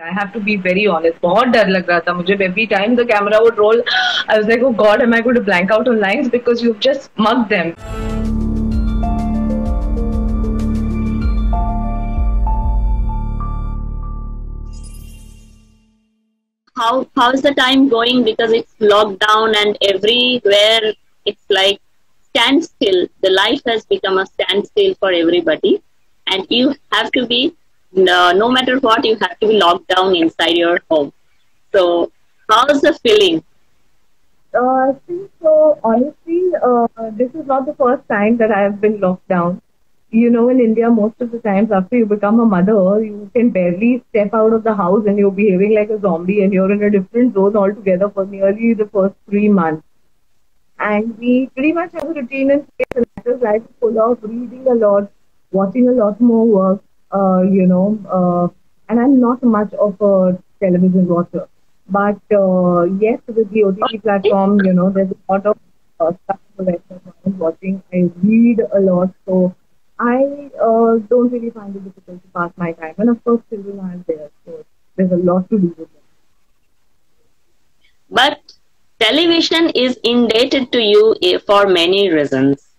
I have to be very honest. बहुत डर लग रहा था मुझे. Every time the camera would roll, I was like, oh God, am I going to blank out on lines because you've just mugged them. How's the time going? Because it's lockdown and everywhere it's like standstill. The life has become a standstill for everybody, and you have to be no matter what, you have to be locked down inside your home. So how's the feeling? So honestly, this is not the first time that I have been locked down. You know, in India, most of the times after you become a mother, you can barely step out of the house and you're behaving like a zombie and you're in a different zone altogether for nearly the first 3 months. And we pretty much have a routine in place, and that is life is full of reading a lot, watching a lot more work, and I'm not much of a television watcher. But yes, with the OTT platform, there's a lot of stuff for the rest of I'm watching. I read a lot, so I don't really find it difficult to pass my time. And of course, children are there, so there's a lot to do with them. But television is indebted to you for many reasons.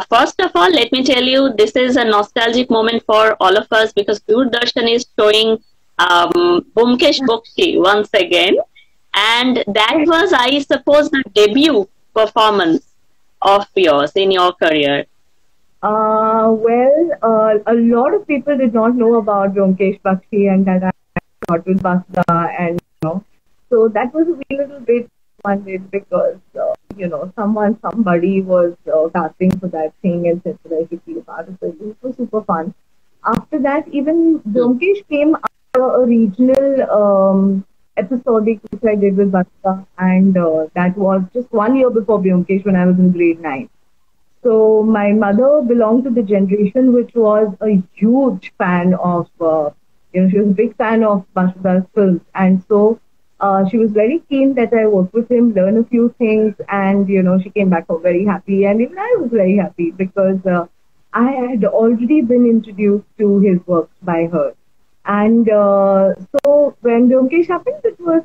First of all, let me tell you, this is a nostalgic moment for all of us because Doordarshan is showing Byomkesh Bakshi once again. And that was, I suppose, the debut performance of yours in your career. A lot of people did not know about Byomkesh Bakshi and that I got with Basda, and so that was a wee little bit fun because somebody was casting for that thing and said that I should be a part of it. It was super fun. After that, even Byomkesh came after a regional episodic which I did with Basda, and that was just 1 year before Byomkesh when I was in grade 9. So my mother belonged to the generation which was a huge fan of, she was a big fan of Basda's films, and so she was very keen that I work with him, learn a few things, and she came back home very happy, and even I was very happy because I had already been introduced to his works by her, and so when Byomkesh happened, it was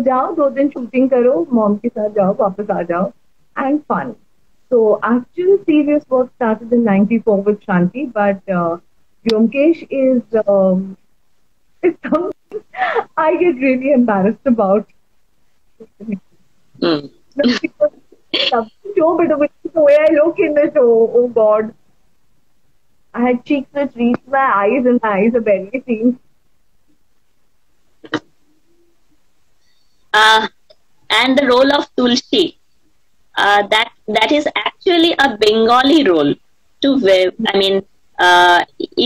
jao 2 din shooting karo, mom ke saath jao, वापस आ जाओ, and fun. So actual serious work started in '94 with Shanti, but Byomkesh is something I get really embarrassed about. Mm. Show, but the way I look in the show, oh God, I had cheeks which reached my eyes, and my eyes are barely seen. And the role of Tulsi. That is actually a Bengali role.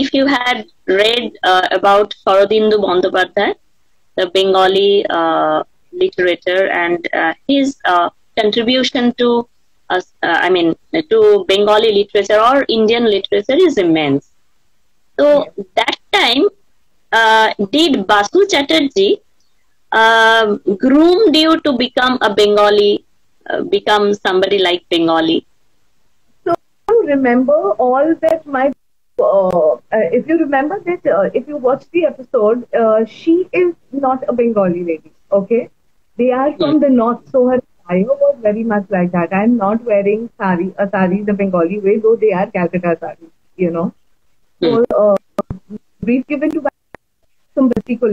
If you had read about Sharadindu Bandyopadhyay, the Bengali literature, and his contribution to to Bengali literature or Indian literature is immense. So that time, did Basu Chatterjee groomed you to become a Bengali? Become somebody like Bengali? So I remember all that if you remember that, if you watch the episode, she is not a Bengali lady, okay? They are from the north, so her attire was very much like that. I am not wearing a sari the Bengali way, though they are Calcutta saris, So, brief given to some basti ko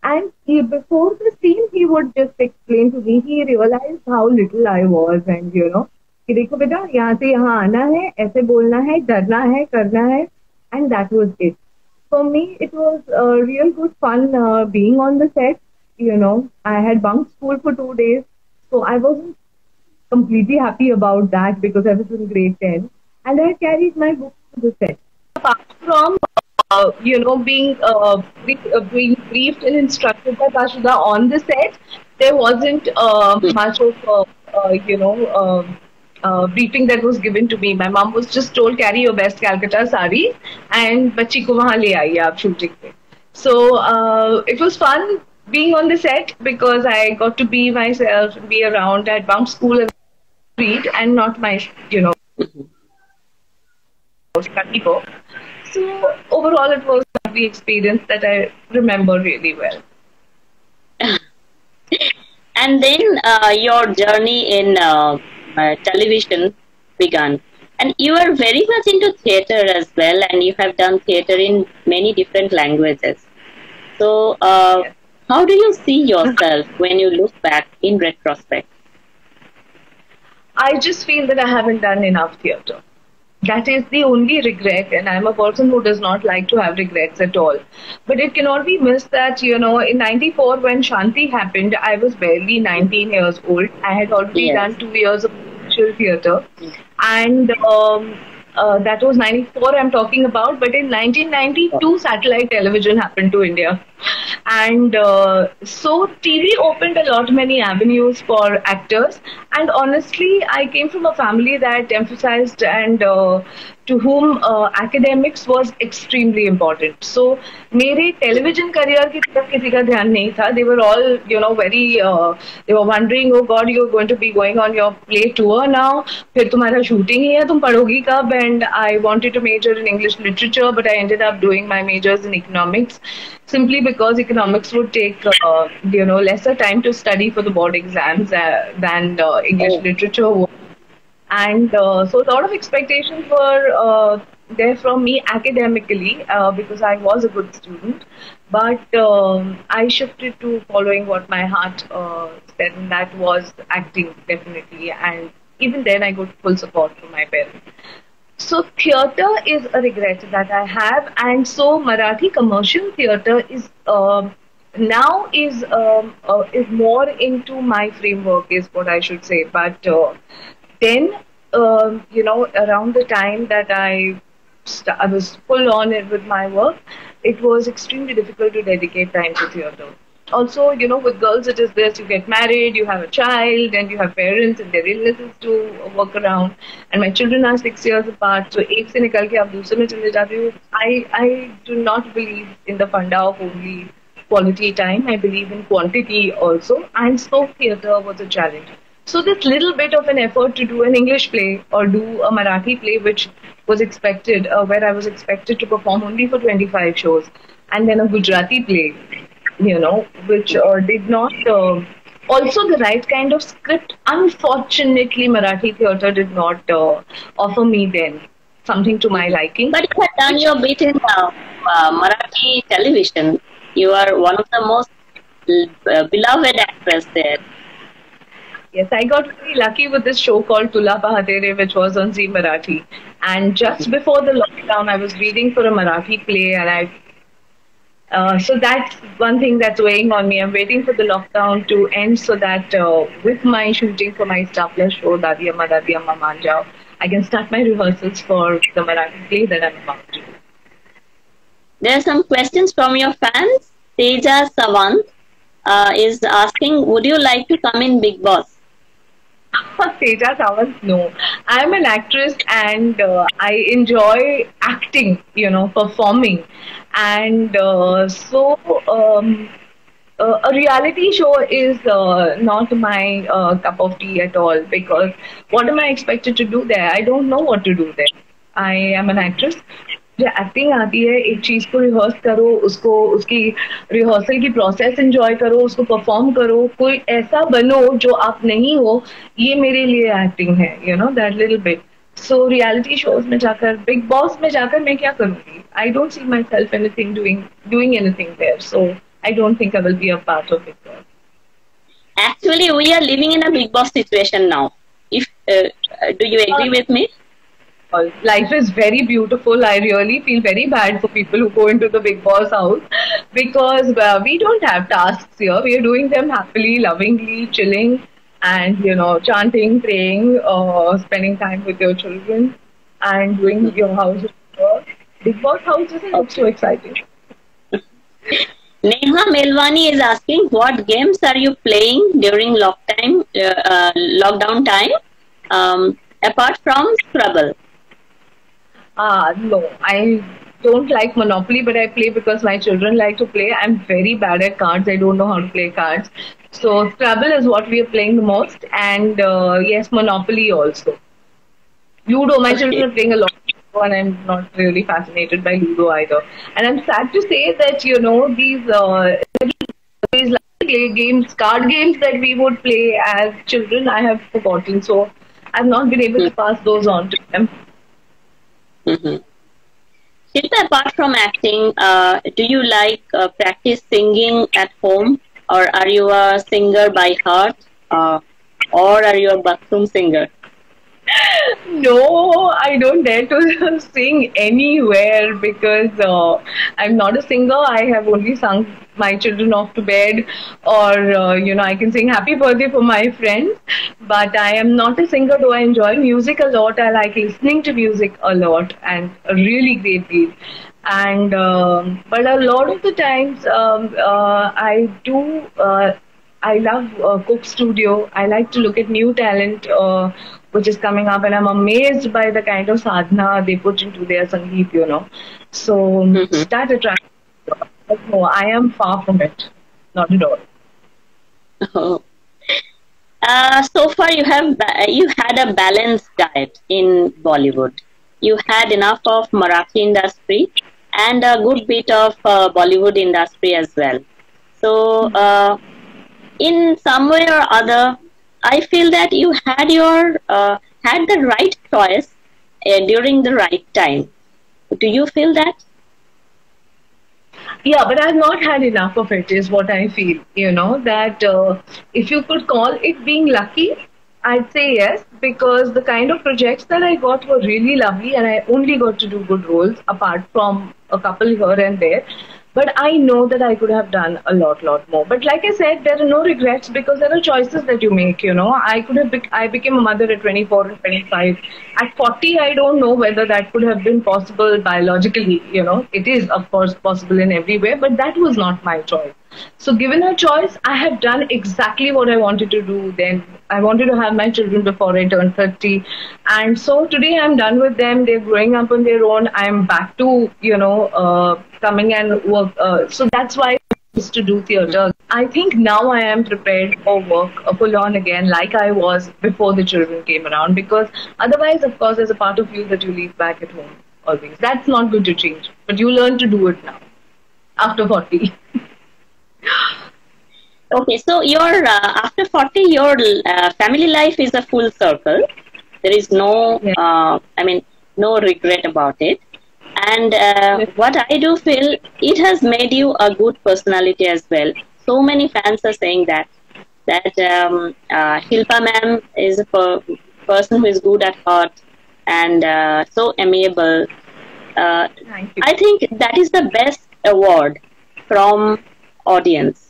and before the scene, he would just explain to me. He realized how little I was, and कि देखो बेटा यहाँ से यहाँ आना है, ऐसे बोलना है, डरना है, करना है, and that was it. For me, it was real good fun being on the set. I had bunked school for 2 days, so I wasn't completely happy about that because I was in grade 10, and I carried my books to the set. Apart from being briefed and instructed by Basudha on the set, there wasn't much of briefing that was given to me. My mom was just told, carry your best Calcutta sari and bachchi ko wahan le aiye aap shooting pe. So it was fun being on the set because I got to be myself and be around. I had bunked school and read, and not my study for. So overall, it was a lovely experience that I remember really well. And then your journey in television began. And you are very much into theater as well, and you have done theater in many different languages. So, how do you see yourself when you look back in retrospect? I just feel that I haven't done enough theatre. That is the only regret, and I'm a person who does not like to have regrets at all. But it cannot be missed that, in '94 when Shanti happened, I was barely 19 years old. I had already Yes. done 2 years of actual theatre. And that was '94 I'm talking about. But in 1992, satellite television happened to India. And so TV opened a lot many avenues for actors. And honestly, I came from a family that emphasized and to whom academics was extremely important. So मेरे television career की तरफ किसी का ध्यान नहीं था. They were all, very, they were wondering, oh God, you're going to be going on your play tour now. फिर तुम्हारा shooting ही है, तुम पढ़ोगी कब? And I wanted to major in English literature, but I ended up doing my majors in economics, simply because economics would take, lesser time to study for the board exams than English literature would. And so a lot of expectations were there from me academically because I was a good student. But I shifted to following what my heart said, and that was acting, definitely. And even then, I got full support from my parents. So theatre is a regret that I have, and so Marathi commercial theatre is now is more into my framework, is what I should say. But then, around the time that I was full on it with my work, it was extremely difficult to dedicate time to theatre. Also, with girls it is this, you get married, you have a child, and you have parents and their illnesses to work around. And my children are 6 years apart, so एक से निकल के आप दूसरे में चले जाते हो. I do not believe in the funda of only quality time. I believe in quantity also. And so theatre was a challenge. So this little bit of an effort to do an English play or do a Marathi play, which was expected, where I was expected to perform only for 25 shows, and then a Gujarati play, which did not, also the right kind of script. Unfortunately, Marathi theatre did not offer me then something to my liking. But you have done your bit in Marathi television. You are one of the most beloved actress there. Yes, I got very lucky with this show called Tula Pahatere, which was on Zee Marathi. And just before the lockdown, I was reading for a Marathi play, and so that's one thing that's weighing on me. I'm waiting for the lockdown to end so that with my shooting for my Star Plus show, Dadi Amma Manjao, I can start my rehearsals for the Marathi play that I'm about to do. There are some questions from your fans. Teja Savant is asking, would you like to come in Bigg Boss? Teja Savant, no. I'm an actress and I enjoy acting, performing. And so a reality show is not my cup of tea at all, because what am I expected to do there? I don't know what to do there. I am an actress. Acting आती है, एक चीज को rehearse करो, उसको उसकी rehearsal की process enjoy करो, उसको परफॉर्म करो, कोई ऐसा बनो जो आप नहीं हो, ये मेरे लिए एक्टिंग है, that little bit. So reality shows में जाकर, बिग बॉस में जाकर मैं क्या करूंगी? I don't see myself anything doing anything there, so I don't think I will be a part of Bigg Boss. Actually, we are living in a Big Boss situation now. If do you agree with me? Life is very beautiful. I really feel very bad for people who go into the Big Boss house, because we don't have tasks here. We are doing them happily, lovingly, chilling, and chanting, praying, spending time with your children, and doing your house work. Big Boss house doesn't look so exciting. Neha Melwani is asking, what games are you playing during lockdown time, apart from Scrabble? No, I don't like Monopoly, but I play because my children like to play. I'm very bad at cards. I don't know how to play cards. So Scrabble is what we are playing the most, and yes, Monopoly also. Ludo, my children are playing a lot. and I'm not really fascinated by Ludo either. And I'm sad to say that these games, card games that we would play as children, I have forgotten. So I've not been able to pass those on to them. Mm-hmm. Shilpa, apart from acting, do you like practice singing at home, or are you a singer by heart, or are you a bathroom singer? No, I don't dare to sing anywhere because I'm not a singer. I have only sung my children off to bed, or I can sing Happy Birthday for my friends. But I am not a singer, though I enjoy music a lot. I like listening to music a lot and a really great deal. And but a lot of the times I do. I love Cook Studio. I like to look at new talent which is coming up, and I'm amazed by the kind of sadhana they put into their sangeet. So Mm-hmm. that attracts me. But no, I am far from it. Not at all. Oh. So far, you had a balanced diet in Bollywood. You had enough of Marathi industry and a good bit of Bollywood industry as well. So, in some way or other, I feel that you had the right choice during the right time. Do you feel that? Yeah, but I've not had enough of it, is what I feel. That if you could call it being lucky, I'd say yes, because the kind of projects that I got were really lovely, and I only got to do good roles apart from a couple here and there. But I know that I could have done a lot more. But like I said, there are no regrets because there are choices that you make. I could have, I became a mother at 24 and 25. At 40, I don't know whether that could have been possible biologically. It is of course possible in every way, but that was not my choice. So given a choice, I have done exactly what I wanted to do then. I wanted to have my children before I turned 30. And so today I'm done with them. They're growing up on their own. I'm back to, coming and work. So that's why I used to do theatre. I think now I am prepared for work full on again like I was before the children came around, because otherwise, of course, there's a part of you that you leave back at home always. That's not good to change. But you learn to do it now after 40. Okay, so your after 40, your family life is a full circle. There is no, Yeah. no regret about it. And what I do feel, it has made you a good personality as well. So many fans are saying that Shilpa ma'am is a person who is good at heart and so amiable. Thank you. I think that is the best award from audience.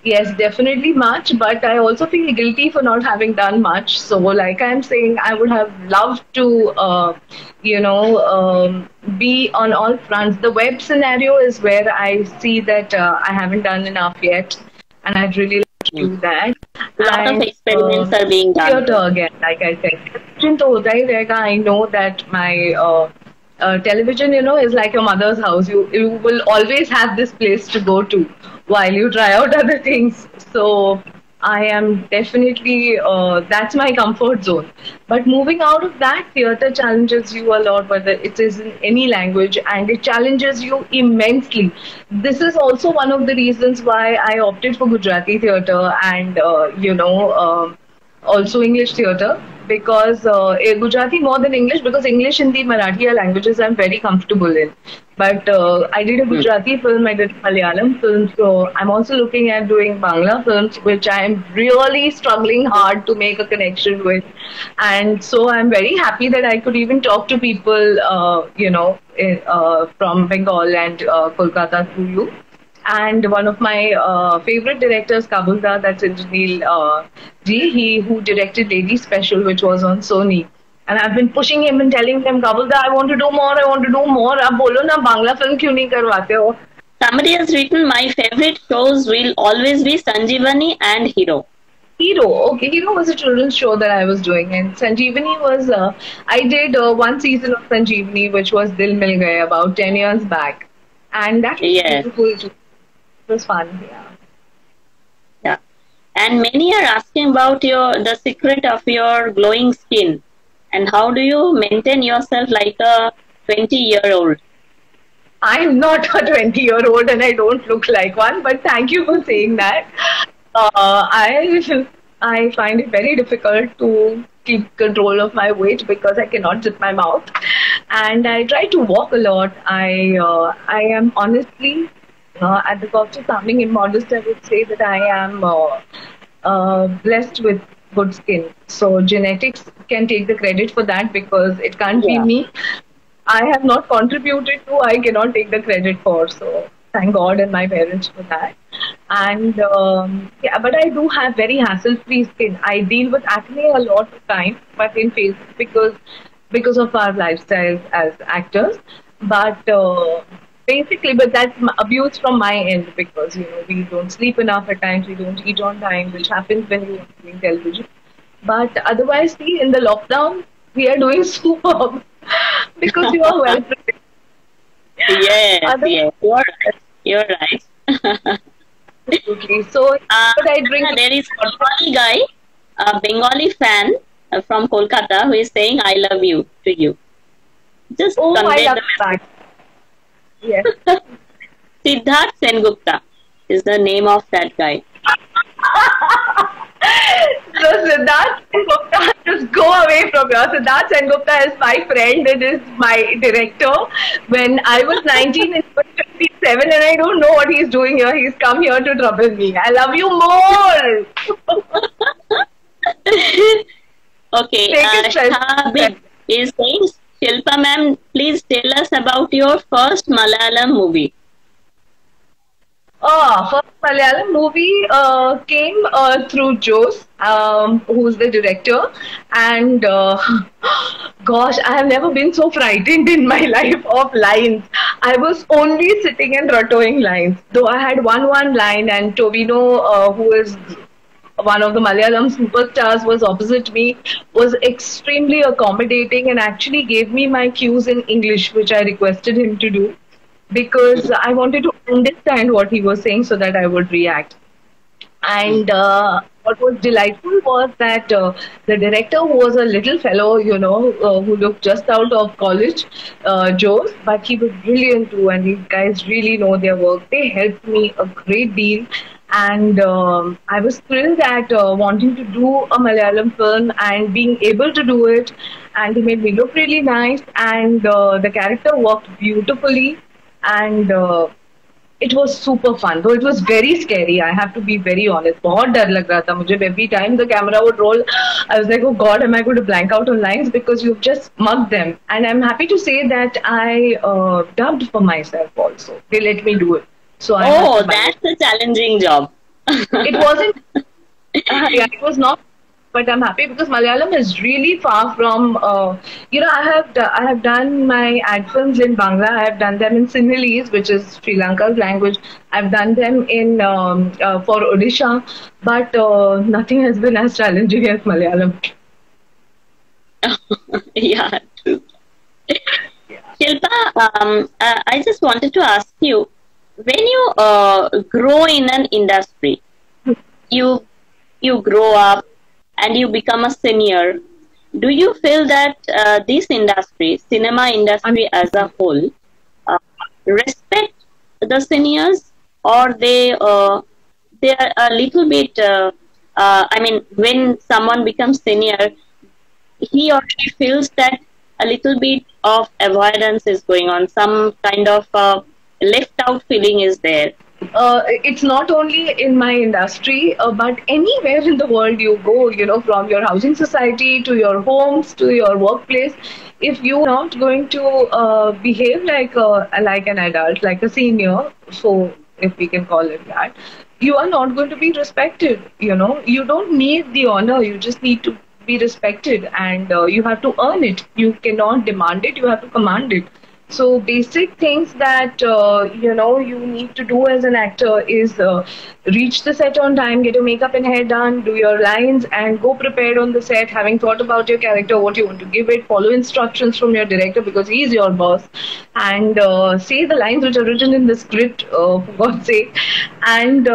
Yes, definitely much, but I also feel guilty for not having done much. So, like I'm saying, I would have loved to, be on all fronts. The web scenario is where I see that I haven't done enough yet, and I'd really like to do that. A lot of And experiments are being done. theater again, like I said. Television to hota hi rahega. I know that my television, is like your mother's house. You will always have this place to go to while you try out other things. So I am definitely that's my comfort zone. But moving out of that, theatre challenges you a lot, whether it is in any language, and it challenges you immensely. This is also one of the reasons why I opted for Gujarati theatre and also English theatre, because Gujarati more than English, because English, Hindi, Marathi are languages I'm very comfortable in. But I did a Gujarati film, I did Malayalam film, so I'm also looking at doing Bangla films, which I'm really struggling hard to make a connection with. And so I'm very happy that I could even talk to people, from Bengal and Kolkata through you. And one of my favorite directors, Kabulda, that's Indraneel Ji, he who directed Lady Special, which was on Sony. And I've been pushing him and telling him, Kabulda, I want to do more, I want to do more. Ab bolo na, Bangla film kyun nahi karwate ho? Somebody has written, my favorite shows will always be Sanjeevani and Hero. Hero, okay, Hero was a children's show that I was doing, and Sanjeevani was, I did one season of Sanjeevani, which was Dil Mil Gaye, about 10 years back. And that was Yes. beautiful. It was fun, yeah. Yeah. And many are asking about the secret of your glowing skin. And how do you maintain yourself like a 20-year-old? I'm not a 20-year-old and I don't look like one, but thank you for saying that. I find it very difficult to keep control of my weight because I cannot zip my mouth, and I try to walk a lot. I am honestly at the cost of sounding immodest, I would say that I am blessed with good skin. So genetics can take the credit for that because it can't be Yeah. me. I have not contributed to, I cannot take the credit for. So thank God and my parents for that. And yeah, but I do have very hassle-free skin. I deal with acne a lot of time, but in face because of our lifestyles as actors. But basically, but that's abuse from my end because we don't sleep enough at times, we don't eat on time, which happens when we are doing television. But otherwise, see, in the lockdown, we are doing superb because you are well prepared. Yes, Other, yes, you're right. You're right. absolutely. So, but I drink. There is a Bengali guy, a Bengali fan from Kolkata, who is saying "I love you" to you. Just Oh, I convey love the that. Yes. message. Siddharth Sengupta is the name of that guy. So Siddharth Sengupta, just go away from here. Siddharth Sengupta is my friend. It is my director. When I was 19, it was 57, and I don't know what he's doing here. He's come here to trouble me. I love you more. Okay, Take it Shabib is saying, Shilpa ma'am, please tell us about your first Malayalam movie. First Malayalam movie came through Jose, who's the director, and gosh, I have never been so frightened in my life of lines. I was only sitting and rotting lines, though I had one line, and Tovino, who is one of the Malayalam superstars, was opposite me, was extremely accommodating and actually gave me my cues in English, which I requested him to do because I wanted to understand what he was saying so that I would react. And what was delightful was that the director was a little fellow, who looked just out of college, Joe, but he was brilliant too. And these guys really know their work. They helped me a great deal. And I was thrilled at wanting to do a Malayalam film and being able to do it. And he made me look really nice. And the character worked beautifully. And it was super fun, though it was very scary. I have to be very honest. बहुत डर लग रहा था मुझे. Every time the camera would roll, I was like, oh God, am I going to blank out on lines because you've just mugged them. And I'm happy to say that I dubbed for myself also. They let me do it. So I had Oh, to manage. that's a challenging job. It wasn't. Yeah, it was not. But I'm happy because Malayalam is really far from. I have done my ad films in Bangla. I have done them in Sinhalese, which is Sri Lanka's language. I've done them in for Odisha, but nothing has been as challenging as Malayalam. Yeah, true. Shilpa, I just wanted to ask you, when you grow in an industry, you grow up and you become a senior, do you feel that this industry, cinema industry as a whole, respect the seniors, or they are a little bit, I mean, when someone becomes senior, he or she feels that a little bit of avoidance is going on, some kind of left out feeling is there. It's not only in my industry, but anywhere in the world you go, from your housing society to your homes to your workplace, if you're not going to behave like an adult, like a senior, so if we can call it that, you are not going to be respected. You don't need the honor, you just need to be respected, and you have to earn it. You cannot demand it, you have to command it. So basic things that you need to do as an actor is reach the set on time, get your makeup and hair done, do your lines, and go prepared on the set, having thought about your character, what you want to give it, follow instructions from your director because he's your boss, and say the lines which are written in the script, for God's sake. And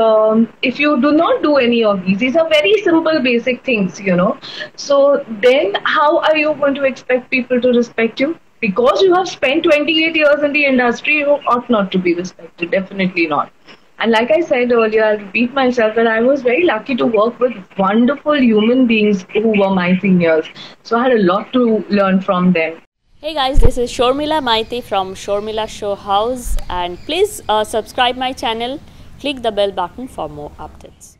if you do not do any of these are very simple, basic things. So then, how are you going to expect people to respect you? Because you have spent 28 years in the industry, you ought not to be respected. Definitely not. And like I said earlier, I'll repeat myself that I was very lucky to work with wonderful human beings who were my seniors. So I had a lot to learn from them. Hey guys, this is Shormila Maiti from Shormila Show House, and please subscribe my channel, click the bell button for more updates.